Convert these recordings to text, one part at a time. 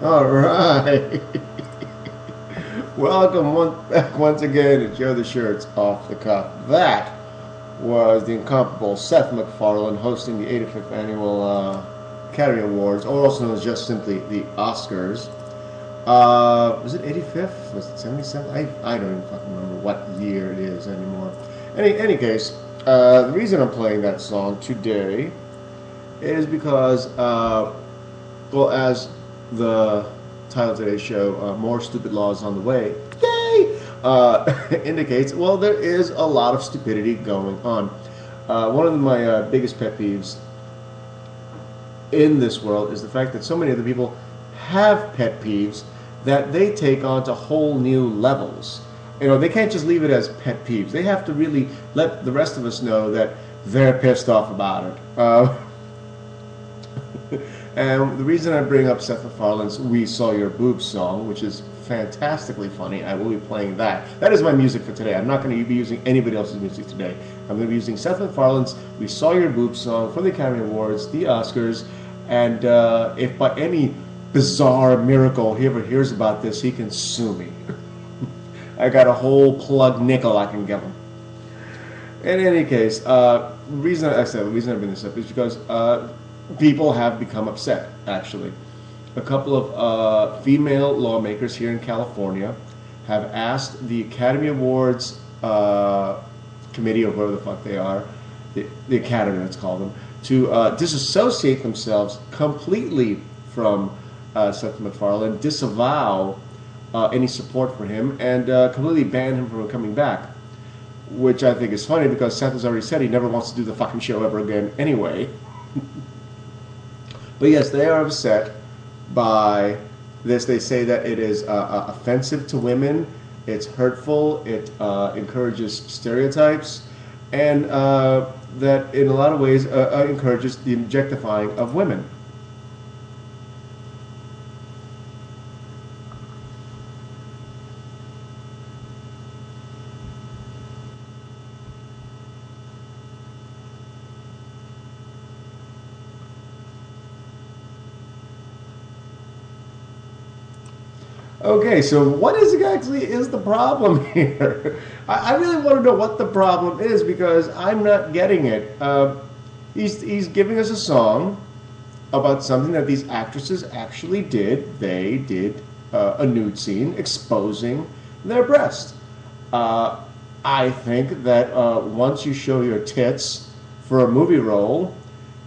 All right. Welcome back once again to Joe the Shirts Off the Cuff. That was the incomparable Seth MacFarlane hosting the 85th Annual Academy Awards, or also known as just simply the Oscars. Was it 85th? Was it 77th? I don't even fucking remember what year it is anymore. Any case, the reason I'm playing that song today is because, well, as the title of today's show, More Stupid Laws on the Way, yay, indicates, well, there is a lot of stupidity going on. One of my biggest pet peeves in this world is the fact that so many other people have pet peeves that they take on to whole new levels. You know, they can't just leave it as pet peeves. They have to really let the rest of us know that they're pissed off about it. And the reason I bring up Seth MacFarlane's We Saw Your Boobs song, which is fantastically funny, I will be playing that. That is my music for today. I'm not going to be using anybody else's music today. I'm going to be using Seth MacFarlane's We Saw Your Boobs song from the Academy Awards, the Oscars, and if by any bizarre miracle he ever hears about this, he can sue me. I got a whole plug nickel I can give him. In any case, the reason I bring this up is because people have become upset, actually. A couple of female lawmakers here in California have asked the Academy Awards committee, or whatever the fuck they are, the Academy, let's call them, to disassociate themselves completely from Seth MacFarlane, disavow any support for him, and completely ban him from coming back. Which I think is funny because Seth has already said he never wants to do the fucking show ever again anyway. But yes, they are upset by this. They say that it is offensive to women, it's hurtful, it encourages stereotypes, and that in a lot of ways encourages the objectifying of women. Okay, so what actually is the problem here? I really want to know what the problem is because I'm not getting it. He's giving us a song about something that these actresses actually did. They did a nude scene exposing their breast. I think that once you show your tits for a movie role,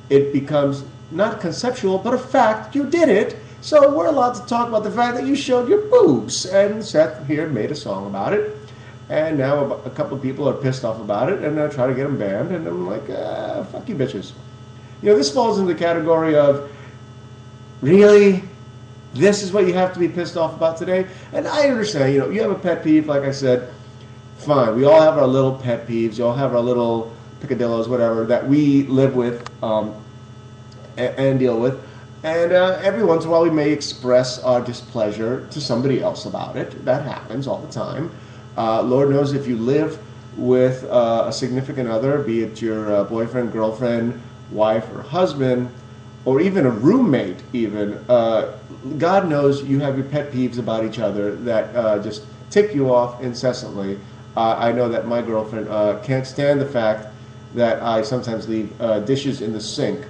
it becomes not conceptual, but a fact. You did it. So we're allowed to talk about the fact that you showed your boobs. And Seth here made a song about it. And now a couple of people are pissed off about it and try to get him banned. And I'm like, fuck you bitches. You know, this falls into the category of, really? This is what you have to be pissed off about today? And I understand, you know, you have a pet peeve, like I said, fine. We all have our little pet peeves. We all have our little picadillos, whatever, that we live with and deal with. And every once in a while we may express our displeasure to somebody else about it. That happens all the time. Lord knows if you live with a significant other, be it your boyfriend, girlfriend, wife, or husband, or even a roommate even, God knows you have your pet peeves about each other that just tick you off incessantly. I know that my girlfriend can't stand the fact that I sometimes leave dishes in the sink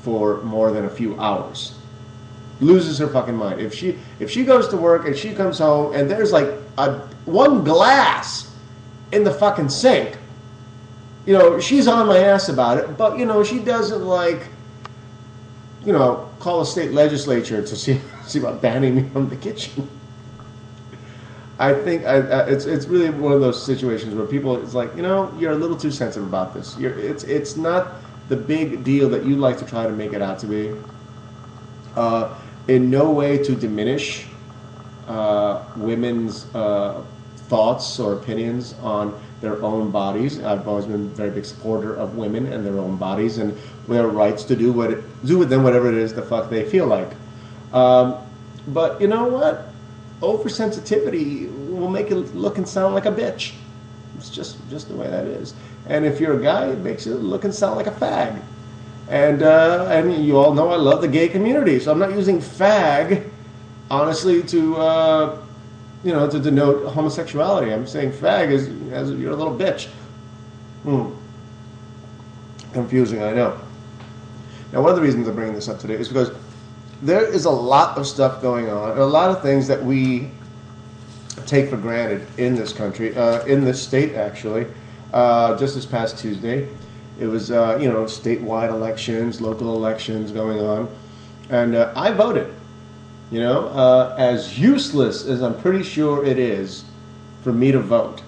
for more than a few hours. Loses her fucking mind. If she goes to work and she comes home and there's like one glass in the fucking sink, you know, she's on my ass about it, but you know, she doesn't like, you know, call a state legislature to see about banning me from the kitchen. I think it's really one of those situations where people, it's like, you know, you're a little too sensitive about this. It's not the big deal that you like to try to make it out to be. In no way to diminish women's thoughts or opinions on their own bodies. I've always been a very big supporter of women and their own bodies and their rights to do with them whatever it is the fuck they feel like. But you know what? Oversensitivity will make it look and sound like a bitch. It's just the way that is. And if you're a guy, it makes you look and sound like a fag. And you all know I love the gay community, so I'm not using fag honestly, to denote homosexuality. I'm saying fag as you're a little bitch. Confusing, I know. Now, one of the reasons I'm bringing this up today is because there is a lot of stuff going on, a lot of things that we take for granted in this country, in this state, actually. Just this past Tuesday, it was, statewide elections, local elections going on, and I voted. As useless as I'm pretty sure it is for me to vote,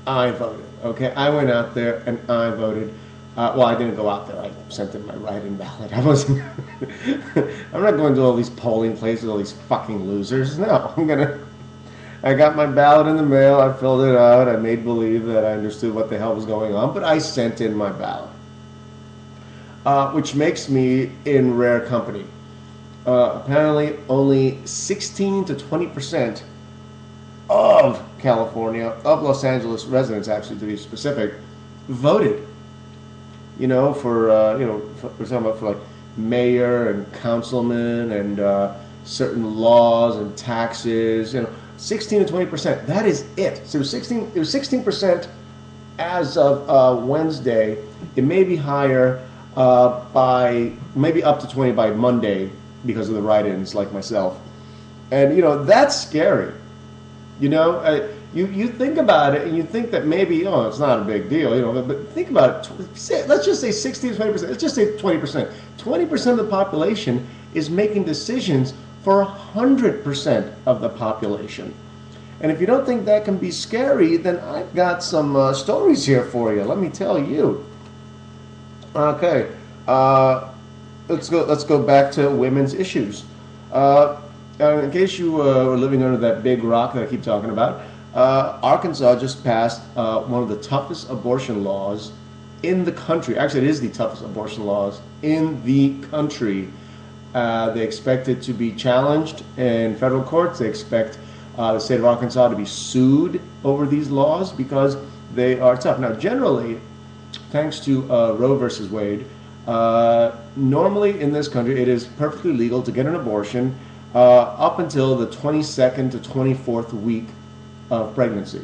I voted. Okay, I went out there and I voted. Well, I didn't go out there. I sent in my write-in ballot. I wasn't. I'm not going to all these polling places, all these fucking losers. No, I got my ballot in the mail. I filled it out. I made believe that I understood what the hell was going on, but I sent in my ballot, which makes me in rare company. Apparently, only 16 to 20% of California, of Los Angeles residents, actually to be specific, voted. For like mayor and councilman and certain laws and taxes. 16 to 20%. That is it. So it was 16% as of Wednesday. It may be higher by maybe up to 20 by Monday because of the write-ins, like myself. And that's scary. You think about it and you think that maybe it's not a big deal, but think about it. Let's just say 60 to 20%. Let's just say 20%. 20% of the population is making decisions for 100% of the population. And if you don't think that can be scary, then I've got some stories here for you. Let me tell you. Okay, let's go back to women's issues. In case you were living under that big rock that I keep talking about, Arkansas just passed one of the toughest abortion laws in the country. Actually, it is the toughest abortion laws in the country. They expect it to be challenged in federal courts. They expect the state of Arkansas to be sued over these laws because they are tough. Now, generally, thanks to Roe versus Wade, normally in this country it is perfectly legal to get an abortion up until the 22nd to 24th week of pregnancy.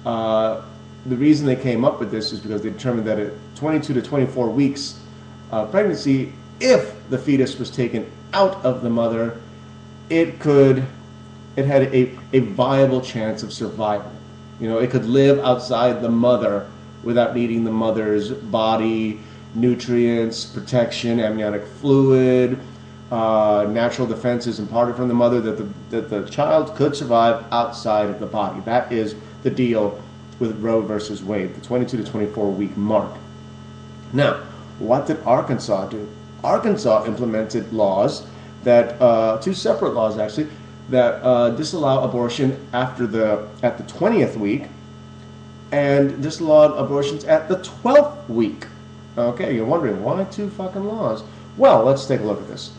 The reason they came up with this is because they determined that at 22 to 24 weeks of pregnancy, if the fetus was taken out of the mother, it had a viable chance of survival. It could live outside the mother without needing the mother's body, nutrients, protection, amniotic fluid, natural defenses imparted from the mother, that the child could survive outside of the body. That is the deal with Roe versus Wade, the 22 to 24 week mark. Now, what did Arkansas do? Arkansas implemented laws that, two separate laws actually, that disallow abortion at the 20th week and disallowed abortions at the 12th week. Okay, you're wondering, why two fucking laws? Well, let's take a look at this.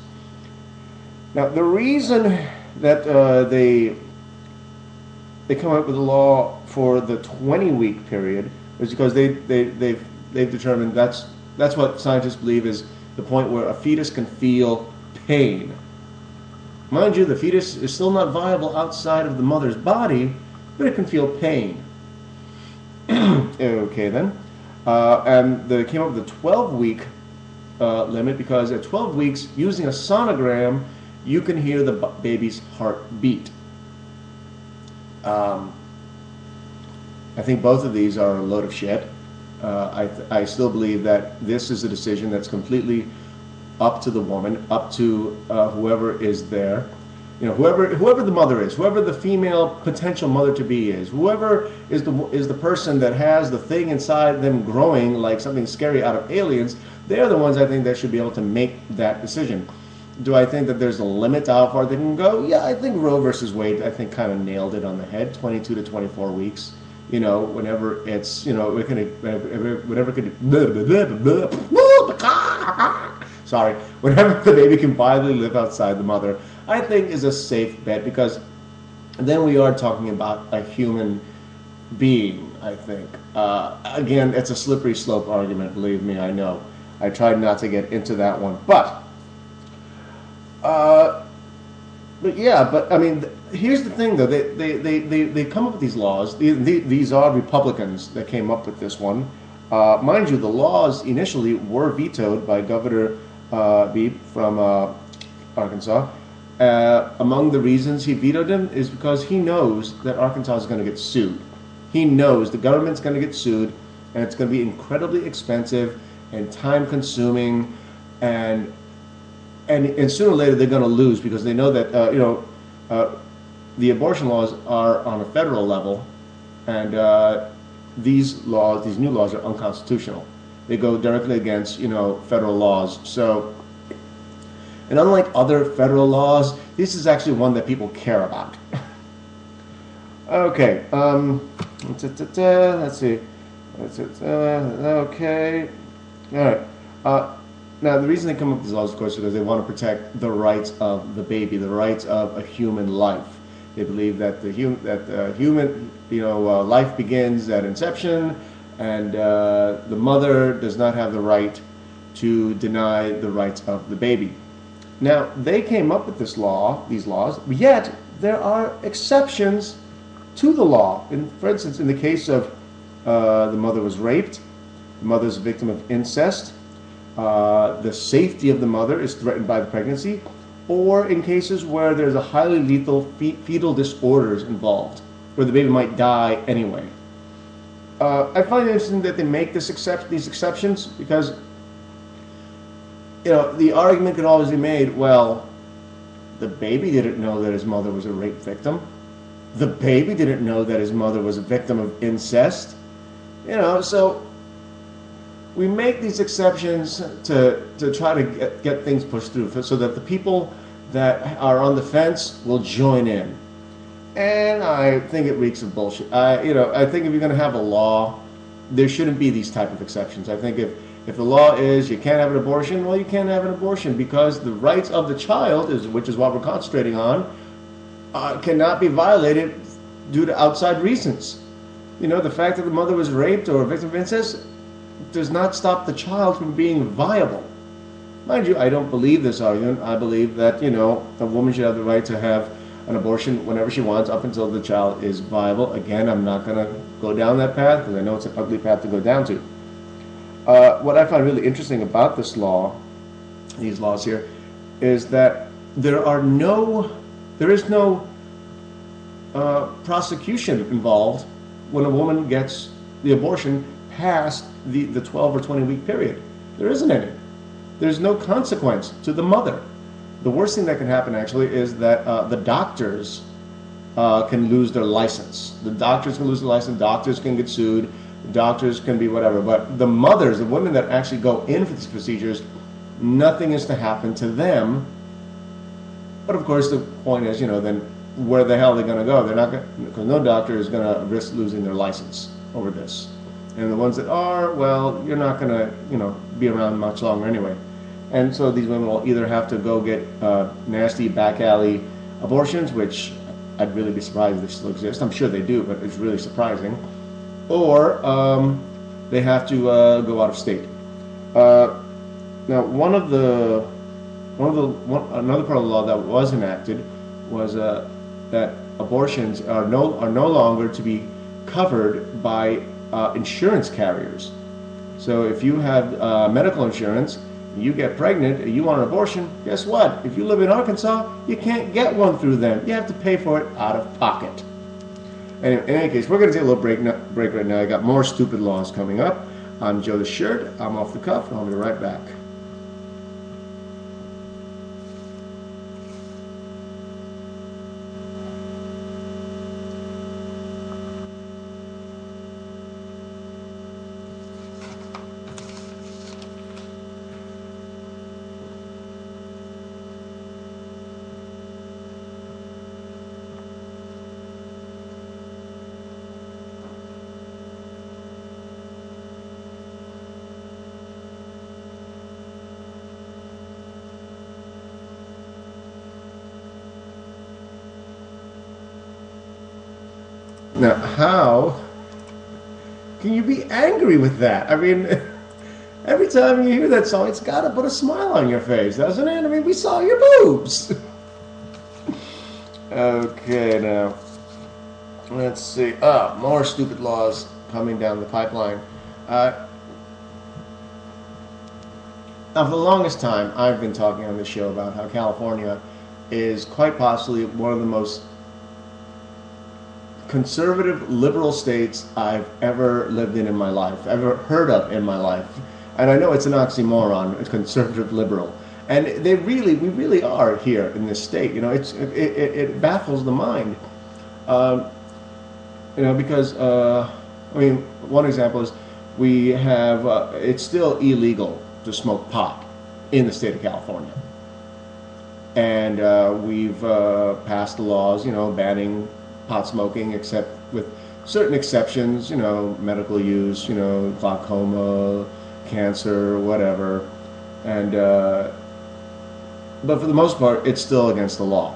Now, the reason that they come up with a law for the 20-week period is because they've determined that's what scientists believe is the point where a fetus can feel pain. Mind you, the fetus is still not viable outside of the mother's body, but it can feel pain. Okay, then. And they came up with a 12-week limit because at 12 weeks, using a sonogram, you can hear the baby's heart beat. I think both of these are a load of shit. I still believe that this is a decision that's completely up to the woman, up to whoever is there. Whoever the mother is, whoever the female potential mother-to-be is, whoever is the person that has the thing inside them growing like something scary out of Aliens, they're the ones I think that should be able to make that decision. Do I think that there's a limit to how far they can go? Yeah, I think Roe versus Wade, I think, kind of nailed it on the head, 22 to 24 weeks. Whenever it's, whenever sorry, whenever the baby can viably live outside the mother, I think is a safe bet, because then we are talking about a human being, I think. Again, it's a slippery slope argument, believe me, I know. I tried not to get into that one. But But yeah, but I mean, here's the thing, though. They come up with these laws. These are Republicans that came up with this one. Mind you, the laws initially were vetoed by Governor Beebe from Arkansas. Among the reasons he vetoed them is because he knows that Arkansas is going to get sued. He knows the government's going to get sued, and it's going to be incredibly expensive and time-consuming, and sooner or later they're going to lose because they know that the abortion laws are on a federal level, and these new laws are unconstitutional. They go directly against federal laws. So, and unlike other federal laws, this is actually one that people care about. Okay, let's see. Okay, all right. Now, the reason they come up with these laws, of course, is because they want to protect the rights of the baby, the rights of a human life. They believe that the human life begins at inception, and the mother does not have the right to deny the rights of the baby. Now, they came up with these laws, yet there are exceptions to the law. For instance, in the case of the mother was raped, the mother's a victim of incest, the safety of the mother is threatened by the pregnancy, or in cases where there's a highly lethal fetal disorders involved, where the baby might die anyway. I find it interesting that they make these exceptions because, the argument could always be made, well, the baby didn't know that his mother was a rape victim. The baby didn't know that his mother was a victim of incest. So we make these exceptions to try to get things pushed through so that the people that are on the fence will join in. And I think it reeks of bullshit. I think if you're going to have a law, there shouldn't be these type of exceptions. I think if the law is you can't have an abortion, well, you can't have an abortion because the rights of the child, which is what we're concentrating on, cannot be violated due to outside reasons. The fact that the mother was raped or a victim of incest does not stop the child from being viable. Mind you, I don't believe this argument. I believe that, a woman should have the right to have an abortion whenever she wants up until the child is viable. Again, I'm not going to go down that path because I know it's an ugly path to go down to. What I find really interesting about these laws here, is that there is no prosecution involved when a woman gets the abortion past the 12 or 20 week period. There isn't any. There's no consequence to the mother. The worst thing that can happen actually is that the doctors can lose their license. The doctors can lose their license, doctors can get sued, doctors can be whatever, but the mothers, the women that actually go in for these procedures, nothing is to happen to them. But of course the point is, then where the hell are they going to go? They're not going, because no doctor is going to risk losing their license over this. And the ones that are, well, you're not going to, be around much longer anyway. And so these women will either have to go get nasty back alley abortions, which I'd really be surprised if they still exist. I'm sure they do, but it's really surprising. Or they have to go out of state. Now, another part of the law that was enacted was that abortions are no longer to be covered by insurance carriers. So if you have medical insurance, you get pregnant, and you want an abortion, guess what? If you live in Arkansas, you can't get one through them. You have to pay for it out of pocket. Anyway, in any case, we're going to take a little break right now. I got more stupid laws coming up. I'm Joe the Shirt. I'm off the cuff, and I'll be right back. Now, how can you be angry with that? I mean, every time you hear that song, it's got to put a smile on your face, doesn't it? I mean, we saw your boobs. Okay, now let's see. Ah, more stupid laws coming down the pipeline. Uh, Now, for the longest time, I've been talking on this show about how California is quite possibly one of the most conservative, liberal states I've ever lived in my life, ever heard of in my life. And I know it's an oxymoron, it's conservative, liberal. And we really are here in this state. You know, it baffles the mind. Because, I mean, one example is we have, it's still illegal to smoke pot in the state of California. And we've passed the laws, banning pot smoking, except with certain exceptions, medical use, glaucoma, cancer, whatever. And but for the most part, it's still against the law,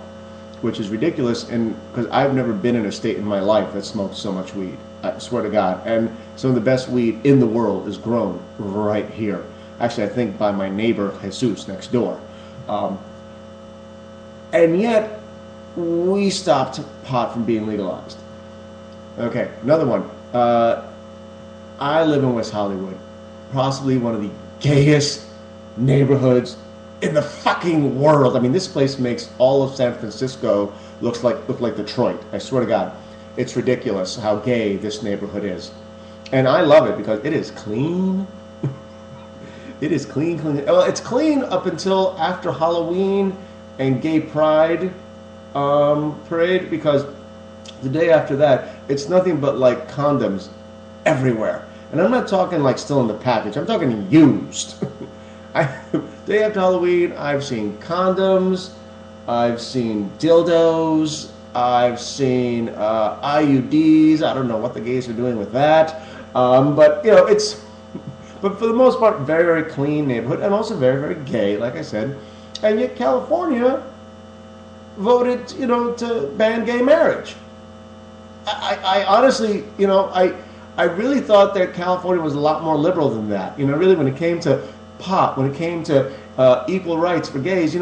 which is ridiculous. And because I've never been in a state in my life that smoked so much weed, I swear to God. And some of the best weed in the world is grown right here. Actually, I think by my neighbor Jesus next door. And yet, we stopped pot from being legalized. Okay, another one. I live in West Hollywood, possibly one of the gayest neighborhoods in the fucking world. I mean, this place makes all of San Francisco look like Detroit. I swear to God, it's ridiculous how gay this neighborhood is, and I love it because it is clean. It is clean. Well, it's clean up until after Halloween and Gay Pride parade, because the day after that, it's nothing but like condoms everywhere. And I'm not talking like still in the package. I'm talking used. Day after Halloween, I've seen condoms, I've seen dildos, I've seen IUDs. I don't know what the gays are doing with that, but it's. But for the most part, very, very clean neighborhood, and also very, very gay, like I said. And yet California voted, to ban gay marriage. I honestly, I really thought that California was a lot more liberal than that. Really, when it came to pot, when it came to equal rights for gays,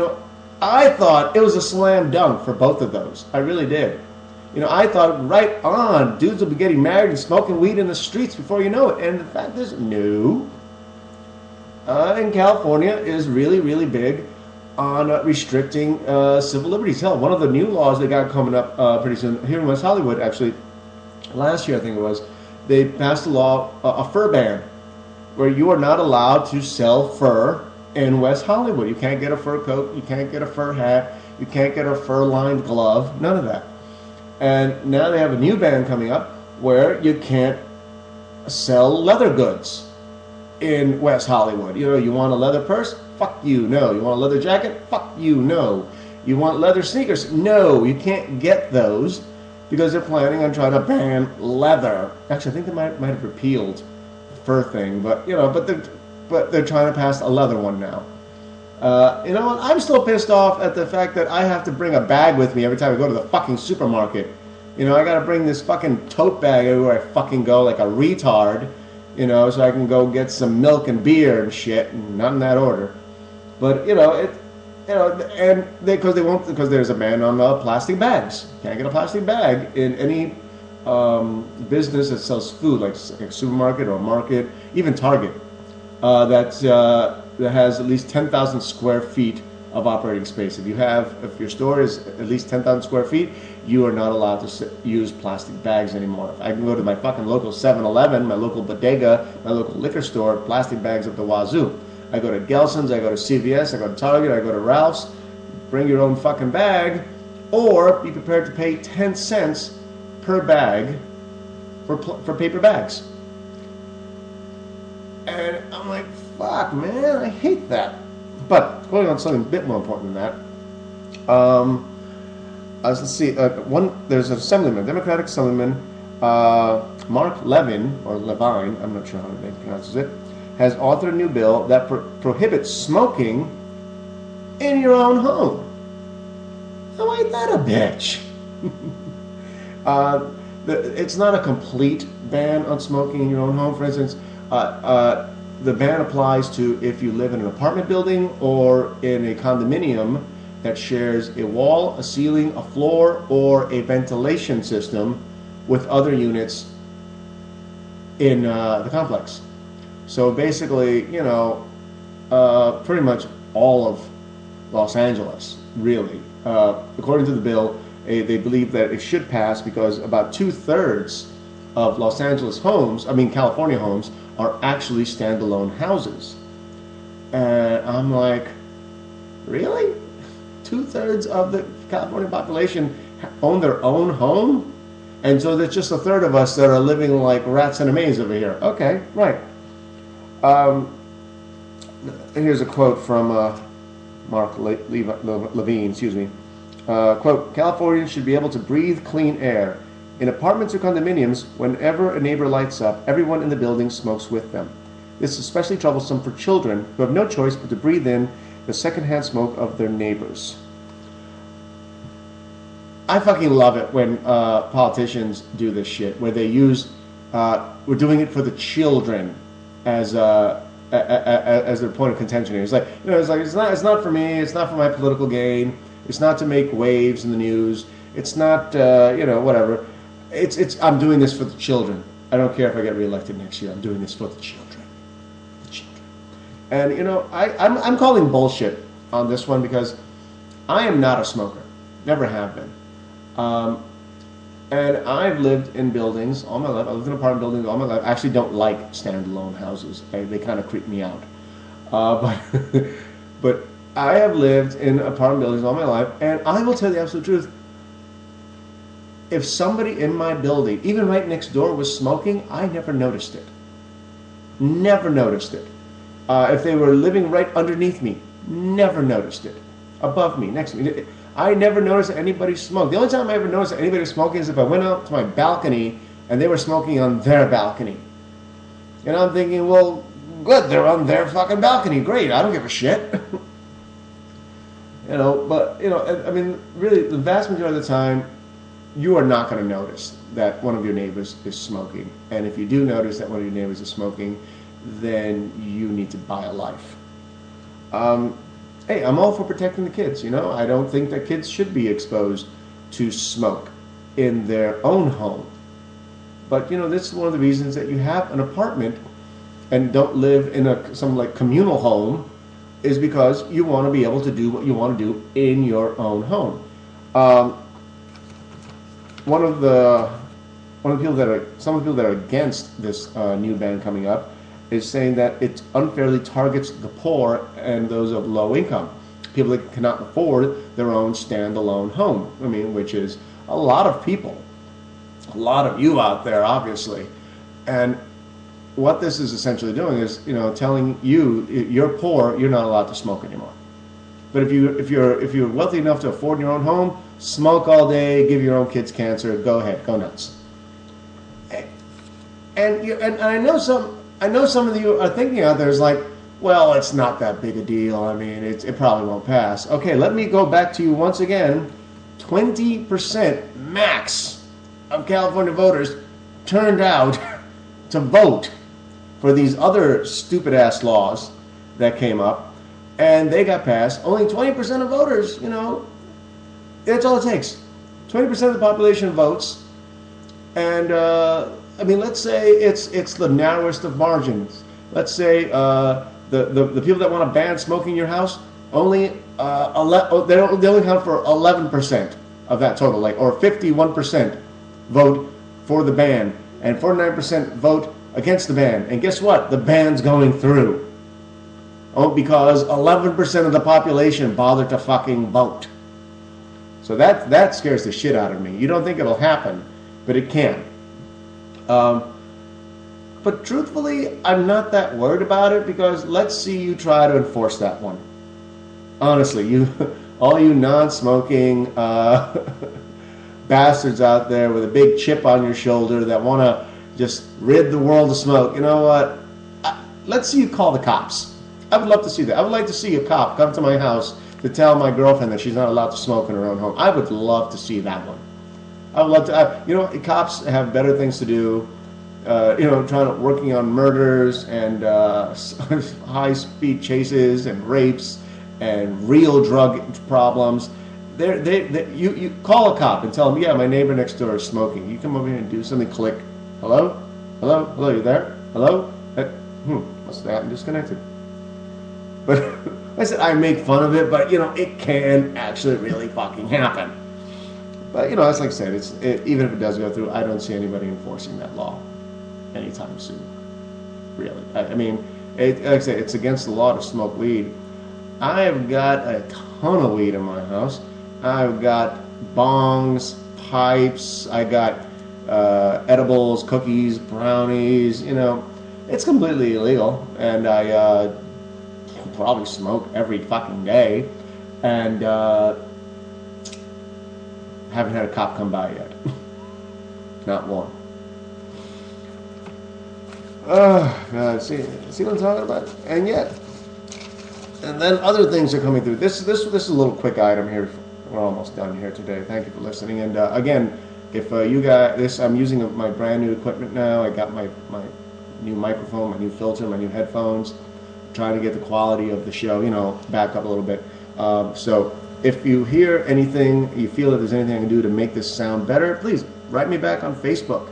I thought it was a slam dunk for both of those. I really did. I thought, right on, dudes will be getting married and smoking weed in the streets before you know it. And the fact is, no. And California is really, really big on restricting civil liberties. Hell, one of the new laws they got coming up pretty soon, here in West Hollywood, actually, last year I think it was, they passed a law, a fur ban, where you are not allowed to sell fur in West Hollywood. You can't get a fur coat, you can't get a fur hat, you can't get a fur-lined glove, none of that. And now they have a new ban coming up where you can't sell leather goods in West Hollywood. You want a leather purse? Fuck you, no. You want a leather jacket? Fuck you, no. You want leather sneakers? No, you can't get those because they're planning on trying to ban leather. Actually, I think they might have repealed the fur thing, but they're trying to pass a leather one now. I'm still pissed off at the fact that I have to bring a bag with me every time I go to the fucking supermarket. I gotta bring this fucking tote bag everywhere I fucking go like a retard, so I can go get some milk and beer and shit, and not in that order. But, and because there's a ban on plastic bags. Can't get a plastic bag in any business that sells food, like a supermarket or a market, even Target, that has at least 10,000 square feet of operating space. If your store is at least 10,000 square feet, you are not allowed to use plastic bags anymore. I can go to my fucking local 7-Eleven, my local bodega, my local liquor store, plastic bags up the wazoo. I go to Gelson's, I go to CVS, I go to Target, I go to Ralph's. Bring your own fucking bag, or be prepared to pay 10 cents per bag for paper bags. And I'm like, fuck, man, I hate that. But going on to something a bit more important than that, let's see. There's an assemblyman, Democratic assemblyman, Mark Levin, or Levine, I'm not sure how they pronounce it, has authored a new bill that prohibits smoking in your own home. How ain't that a bitch? It's not a complete ban on smoking in your own home. For instance, the ban applies to if you live in an apartment building or in a condominium that shares a wall, a ceiling, a floor, or a ventilation system with other units in the complex. So basically, pretty much all of Los Angeles, really. According to the bill, they believe that it should pass because about 2/3 of Los Angeles homes, California homes, are actually standalone houses. And I'm like, really? 2/3 of the California population own their own home? And so there's just 1/3 of us that are living like rats in a maze over here. Okay, right. Here's a quote from Mark Levine, excuse me. Quote, Californians should be able to breathe clean air. In apartments or condominiums, whenever a neighbor lights up, everyone in the building smokes with them. This is especially troublesome for children who have no choice but to breathe in the secondhand smoke of their neighbors. I fucking love it when politicians do this shit, where they use, we're doing it for the children as their point of contention here. It's like, it's not for me, it's not for my political gain, it's not to make waves in the news, it's not, whatever. I'm doing this for the children. I don't care if I get reelected next year. I'm doing this for the children. The children. And, I'm calling bullshit on this one because I am not a smoker. Never have been. And I've lived in buildings all my life. I lived in apartment buildings all my life. I actually don't like standalone houses. They kind of creep me out. But I have lived in apartment buildings all my life, and I will tell you the absolute truth. If somebody in my building, even right next door, was smoking, I never noticed it. Never noticed it. If they were living right underneath me, never noticed it. Above me, next to me, I never noticed that anybody smoked. The only time I ever noticed that anybody was smoking is if I went out to my balcony and they were smoking on their balcony. And I'm thinking, well, good, they're on their fucking balcony. Great, I don't give a shit. Really, the vast majority of the time, you are not going to notice that one of your neighbors is smoking. And if you do notice that one of your neighbors is smoking, then you need to buy a life. Hey, I'm all for protecting the kids, I don't think that kids should be exposed to smoke in their own home. But, this is one of the reasons that you have an apartment and don't live in some communal home, is because you want to be able to do what you want to do in your own home. Some of the people that are against this new ban coming up is saying that it unfairly targets the poor and those of low income, people that cannot afford their own standalone home. Which is a lot of people, a lot of you out there, obviously. And what this is essentially doing is, telling you you're poor, you're not allowed to smoke anymore. But if you're wealthy enough to afford your own home, smoke all day, give your own kids cancer, go ahead, go nuts. And I know some of you are thinking out there is like, well, it's not that big a deal. It probably won't pass. Okay, let me go back to you once again. 20% max of California voters turned out to vote for these other stupid ass laws that came up, and they got passed. Only 20% of voters, that's all it takes. 20% of the population votes, and let's say it's the narrowest of margins. Let's say the people that want to ban smoking in your house they only count for 11% of that total, or 51% vote for the ban, and 49% vote against the ban. And guess what? The ban's going through. Because 11% of the population bothered to fucking vote. So that scares the shit out of me. You don't think it'll happen, but it can. But truthfully, I'm not that worried about it, because let's see you try to enforce that one. Honestly, all you non-smoking bastards out there with a big chip on your shoulder that want to just rid the world of smoke, you know what? Let's see you call the cops. I would love to see that. I would like to see a cop come to my house to tell my girlfriend that she's not allowed to smoke in her own home. I would love to see that one. I would love to. Cops have better things to do. Working on murders and high-speed chases and rapes and real drug problems. You call a cop and tell them, yeah, my neighbor next door is smoking. You come over here and do something, click. Hello? Hello? Hello, you there? Hello? Must have gotten disconnected. But I said I make fun of it, but it can actually really fucking happen. But as like I said, even if it does go through, I don't see anybody enforcing that law anytime soon. Really, I mean, like I say, it's against the law to smoke weed. I've got a ton of weed in my house. I've got bongs, pipes. I got edibles, cookies, brownies. It's completely illegal, and I probably smoke every fucking day, and haven't had a cop come by yet. Not one. God, see what I'm talking about? And then other things are coming through. This is a little quick item here. We're almost done here today. Thank you for listening. And again, if you got this, I'm using my brand new equipment now. I got my new microphone, my new filter, my new headphones. Trying to get the quality of the show, back up a little bit. So if you hear anything, you feel that there's anything I can do to make this sound better, please write me back on Facebook.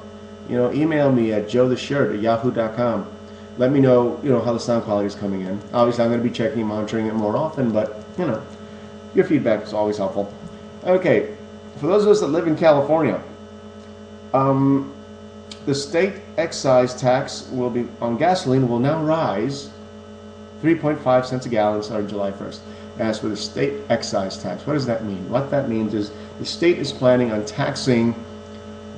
Email me at joetheshirt@yahoo.com. Let me know, how the sound quality is coming in. Obviously, I'm going to be checking and monitoring it more often, but, your feedback is always helpful. Okay, for those of us that live in California, the state excise tax on gasoline will now rise 3.5 cents a gallon starting July 1st. As for the state excise tax, what does that mean? What that means is the state is planning on taxing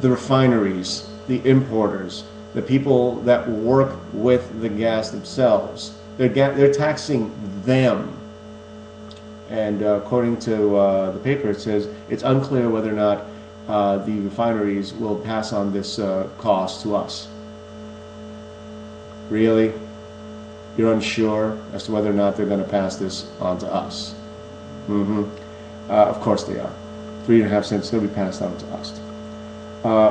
the refineries, the importers, the people that work with the gas themselves. They're taxing them. And according to the paper, it says it's unclear whether or not the refineries will pass on this cost to us. Really? You're unsure as to whether or not they're going to pass this on to us? Of course they are. 3.5 cents is going to be passed on to us.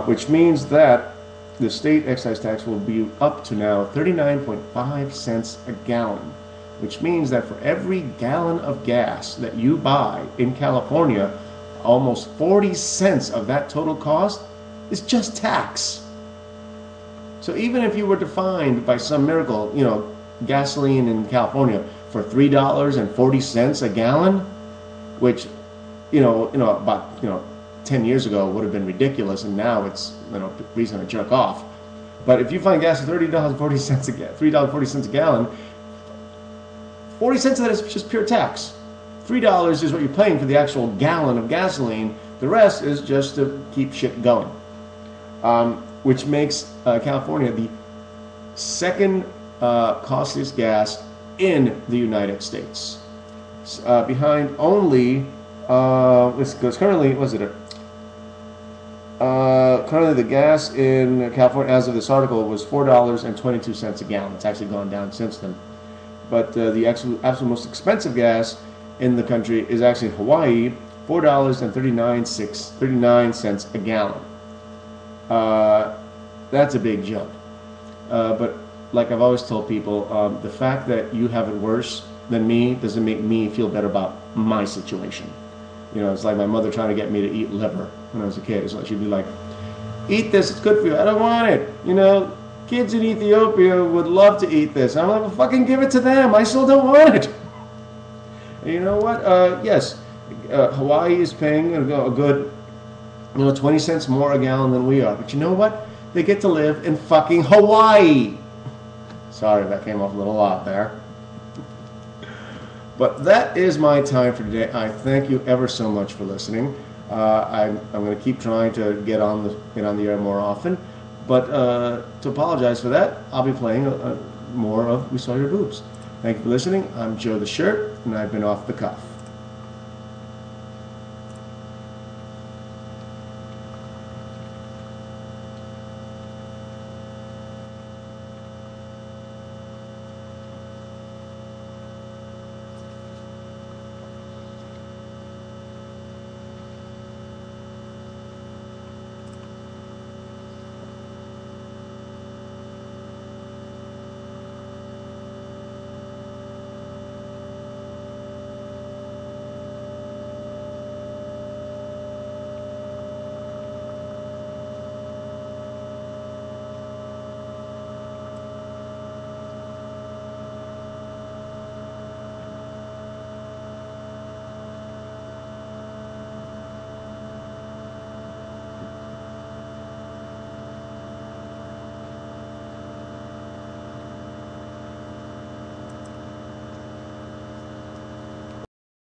Which means that the state excise tax will be up to now 39.5 cents a gallon. Which means that for every gallon of gas that you buy in California, almost 40 cents of that total cost is just tax. So even if you were to find by some miracle, gasoline in California for $3.40 a gallon, which about 10 years ago would have been ridiculous, and now it's reason to jerk off. But if you find gas at $30.40 $3.40 a gallon, 40 cents of that is just pure tax. $3 is what you're paying for the actual gallon of gasoline. The rest is just to keep shit going, which makes California the second costliest gas in the United States, behind only currently currently the gas in California as of this article was $4.22 a gallon. It's actually gone down since then, but the absolute most expensive gas in the country is actually Hawaii, $4.39 a gallon. That's a big jump, but like I've always told people, the fact that you have it worse than me doesn't make me feel better about my situation. It's like my mother trying to get me to eat liver when I was a kid. So she'd be like, eat this, it's good for you. I don't want it. Kids in Ethiopia would love to eat this. I'm like, well, fucking give it to them. I still don't want it. And you know what? Yes, Hawaii is paying a good 20 cents more a gallon than we are. But you know what? They get to live in fucking Hawaii. Sorry, that came off a little lot there. But that is my time for today. I thank you ever so much for listening. I'm going to keep trying to get on the air more often. But to apologize for that, I'll be playing more of We Saw Your Boobs. Thank you for listening. I'm Joe the Shirt, and I've been off the cuff.